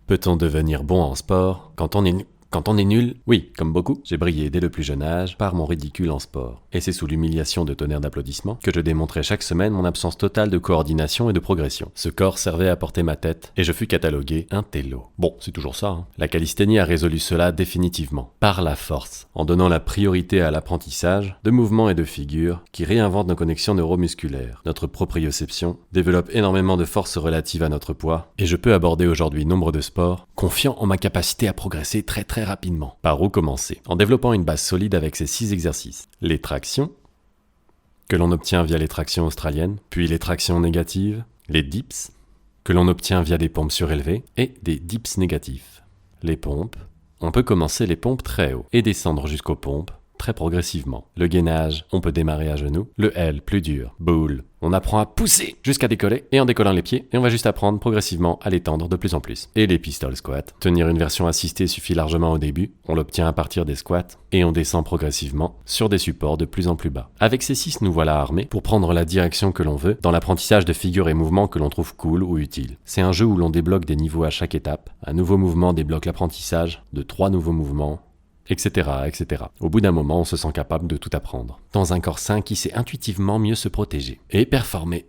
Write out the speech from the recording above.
Peut-on devenir bon en sport quand on est nul? Oui, comme beaucoup, j'ai brillé dès le plus jeune âge par mon ridicule en sport. Et c'est sous l'humiliation de tonnerres d'applaudissements que je démontrais chaque semaine mon absence totale de coordination et de progression. Ce corps servait à porter ma tête et je fus catalogué un télo. Bon, c'est toujours ça, hein. La calisthénie a résolu cela définitivement, par la force, en donnant la priorité à l'apprentissage de mouvements et de figures qui réinventent nos connexions neuromusculaires. Notre proprioception développe énormément de force relative à notre poids et je peux aborder aujourd'hui nombre de sports, confiant en ma capacité à progresser très rapidement. Par où commencer? En développant une base solide avec ces 6 exercices. Les tractions, que l'on obtient via les tractions australiennes, puis les tractions négatives, les dips, que l'on obtient via des pompes surélevées, et des dips négatifs. Les pompes, on peut commencer les pompes très haut et descendre jusqu'aux pompes très progressivement. Le gainage, on peut démarrer à genoux. Le L, plus dur. Bull, on apprend à pousser jusqu'à décoller, et en décollant les pieds, et on va juste apprendre progressivement à les tendre de plus en plus. Et les pistol squats. Tenir une version assistée suffit largement au début, on l'obtient à partir des squats, et on descend progressivement sur des supports de plus en plus bas. Avec ces 6, nous voilà armés pour prendre la direction que l'on veut dans l'apprentissage de figures et mouvements que l'on trouve cool ou utiles. C'est un jeu où l'on débloque des niveaux à chaque étape. Un nouveau mouvement débloque l'apprentissage de 3 nouveaux mouvements, etc., etc. Au bout d'un moment, on se sent capable de tout apprendre. Dans un corps sain qui sait intuitivement mieux se protéger et performer.